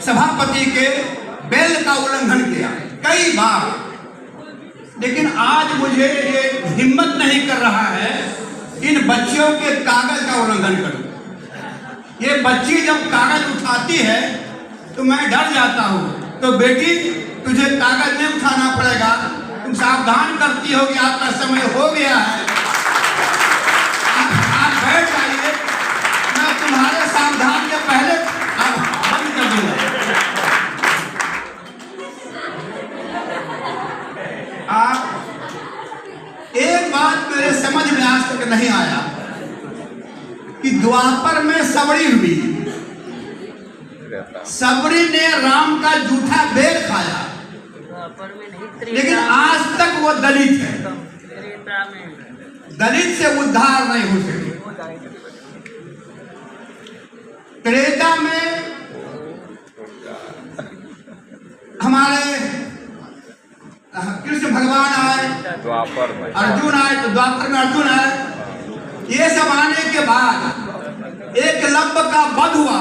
सभापति के बेल का उल्लंघन किया कई बार, लेकिन आज मुझे ये हिम्मत नहीं कर रहा है इन बच्चियों के कागज का उल्लंघन करूं। ये बच्ची जब कागज उठाती है तो मैं डर जाता हूं। तो बेटी, तुझे कागज नहीं उठाना पड़ेगा, तुम सावधान करती हो कि आपका समय हो गया है, आप बैठ जाइए, मैं तुम्हारे सावधान के पहले बंद कर दूंगा। आप एक बात मेरे समझ में आज तक नहीं आया कि द्वापर में सबरी हुई, सबरी ने राम का जूठा बेर खाया, लेकिन आज तक वो दलित है, दलित से उद्धार नहीं हो सके। त्रेता में हमारे कृष्ण भगवान आए, अर्जुन आए, तो द्वापर में अर्जुन आए। ये सब आने के बाद एकलव्य का वध हुआ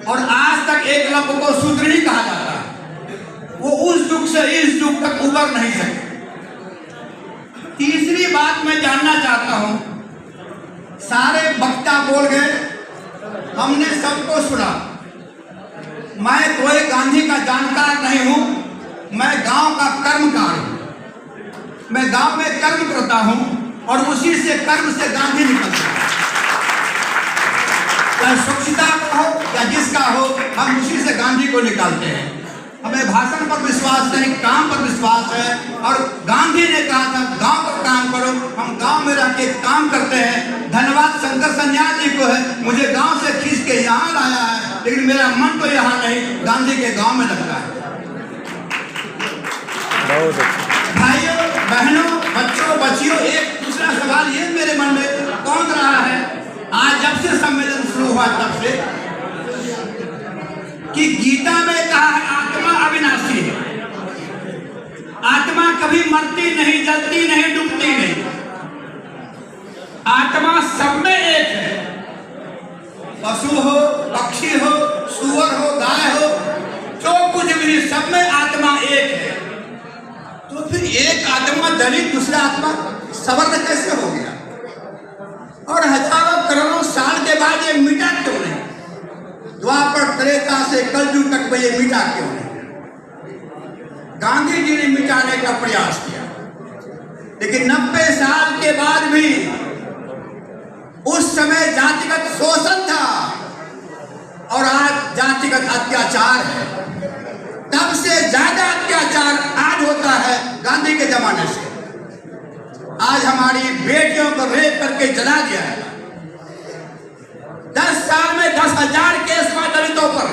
और आज तक एकलव्य को शूद्र ही कहा जाता है। वो उस युग से इस युग तक उबर नहीं सके। तीसरी बात मैं जानना चाहता हूं, सारे वक्ता बोल गए, हमने सबको सुना। मैं कोई गांधी का जानकार नहीं हूं, मैं गांव का कर्मकार हूं। मैं गांव में कर्म करता हूं और उसी से कर्म से गांधी निकलता है। चाहे स्वच्छता का हो या जिसका हो, हम उसी से गांधी को निकालते हैं। हमें भाषण पर विश्वास नहीं, काम पर विश्वास है। और गांधी ने कहा था गांव पर काम करो, हम गांव में रह के काम करते हैं। धन्यवाद शंकर सन्याल जी को है, मुझे गांव से खींच के यहाँ लाया है, लेकिन मेरा मन तो यहाँ नहीं, गांधी के गांव में लगता है। भाइयों बहनों, बच्चों बच्चियों, एक दूसरा सवाल ये मेरे मन में कौन रहा है आज जब से सम्मेलन शुरू हुआ तब से, कि गीता में कहा है आत्मा अविनाशी है, आत्मा कभी मरती नहीं, जलती नहीं, डूबती नहीं, आत्मा सब में एक है। पशु हो, पक्षी हो, सूअर हो, गाय हो, जो कुछ भी, सब में आत्मा एक है। तो फिर एक आत्मा दलित, दूसरा आत्मा सवर्ण कैसे हो गया? और हजारों करोड़ों साल के बाद ये मिटा क्यों नहीं? द्वापर त्रेता से कलयुग तक में ये मिटा क्यों नहीं? गांधी जी ने मिटाने का प्रयास किया, लेकिन 90 साल के बाद भी उस समय जातिगत शोषण था और आज जातिगत अत्याचार है। तब से ज्यादा अत्याचार आज होता है गांधी के जमाने से। आज हमारी बेटियों को रेप करके जला दिया है। 10 साल में 10,000 केस हुआ दलितों पर,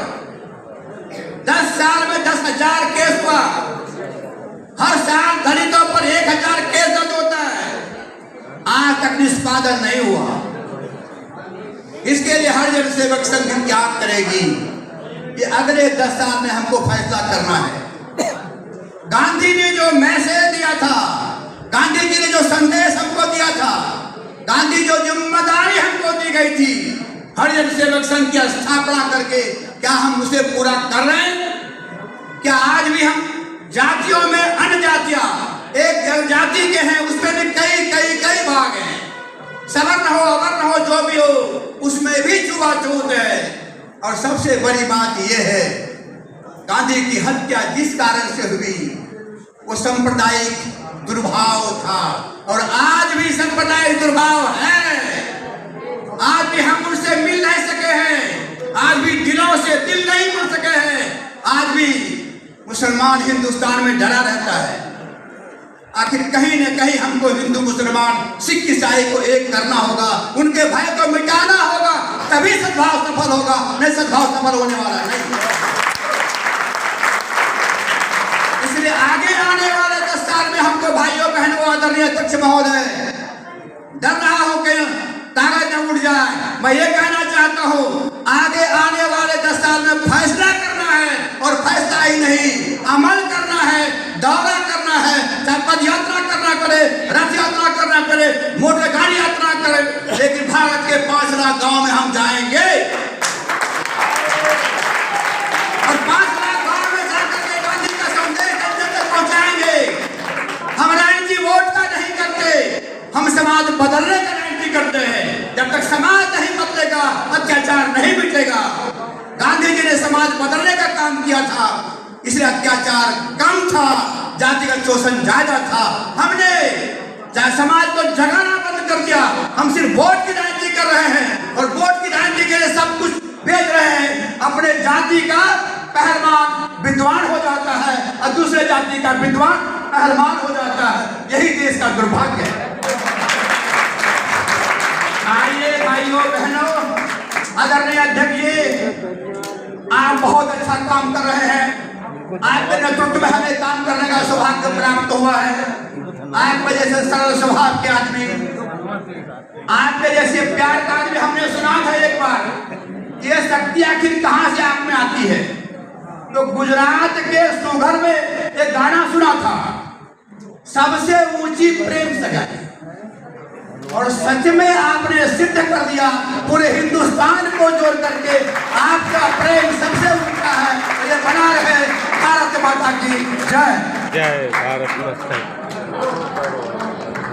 10 साल में 10,000 केस हुआ। हर साल दलितों पर 1,000 केस दर्ज होता है, आज तक निष्पादन नहीं हुआ। इसके लिए हर जन सेवक संघ क्या करेगी कि अगले 10 साल में हमको फैसला करना है। गांधी ने जो मैसेज दिया था, गांधी जी ने जो संदेश हमको दिया था, गांधी जो जिम्मेदारी हमको दी गई थी, हरिजन सेवक संघ की स्थापना करके क्या हम उसे पूरा कर रहे हैं? क्या आज भी हम जातियों में अन्य जातियां एक जनजाति के हैं, उसमें भी कई भाग हैं, सवर्ण हो अवर्ण हो जो भी हो, उसमें भी छुआछूत है। और सबसे बड़ी बात यह है, गांधी की हत्या जिस कारण से हुई वो सांप्रदायिक दुर्भाव था, और आज भी सांप्रदायिक दुर्भाव है। आज भी हम उनसे मिल नहीं सके हैं, आज भी दिलों से दिल नहीं मिल सके हैं। आज भी मुसलमान हिंदुस्तान में डरा रहता है। आखिर कहीं न कहीं हमको हिंदू मुसलमान सिख ईसाई को एक करना होगा, उनके भय को मिटाना होगा, तभी सद्भाव सफल होगा, नहीं सद्भाव सफल होने वाला नहीं। इसलिए आगे आने वाले 10 साल में हमको भाइयों बहनों, आदरणीय अध्यक्ष महोदय, डर रहा हूं कि कागज न उड़ जाए। मैं ये कहना चाहता हूं, आगे आने वाले 10 साल में फैसला करना है, और फैसला ही नहीं, अमल करना है, दौरा करना है, चाहे पद यात्रा करना करे, रथ यात्रा करना करे, मोटर गाड़ी यात्रा करे, लेकिन भारत के 5 लाख गांव में हम जाएंगे और समाज बदलने का काम किया था, इसलिए अत्याचार कम था, जातिगत शोषण ज्यादा था। हमने समाज को जगाना बंद कर दिया। हम सिर्फ वोट की राजनीति कर रहे हैं और वोट की राजनीति के लिए सब कुछ बेच रहे हैं। अपने जाति का पहलवान विद्वान हो जाता है और दूसरे जाति का विद्वान पहलवान हो जाता है। यही देश का दुर्भाग्य है। आइए भाइयों बहनों, आदरणीय अध्यक्ष जी, आप बहुत अच्छा काम कर रहे हैं। आपके नेतृत्व में हमें काम करने का सौभाग्य प्राप्त हुआ है। आपके जैसे सरल स्वभाव के आदमी, आपके जैसे प्यार का आदमी, हमने सुना था एक बार, ये शक्ति आखिर कहां से आप में आती है। तो गुजरात के सुघर में एक गाना सुना था, सबसे ऊंची प्रेम सगाई, और सच में आपने सिद्ध कर दिया पूरे हिंदुस्तान को जोड़ करके आपका प्रेम सबसे ऊंचा है। ये बना रहे। भारत माता की जय। जय भारत माता।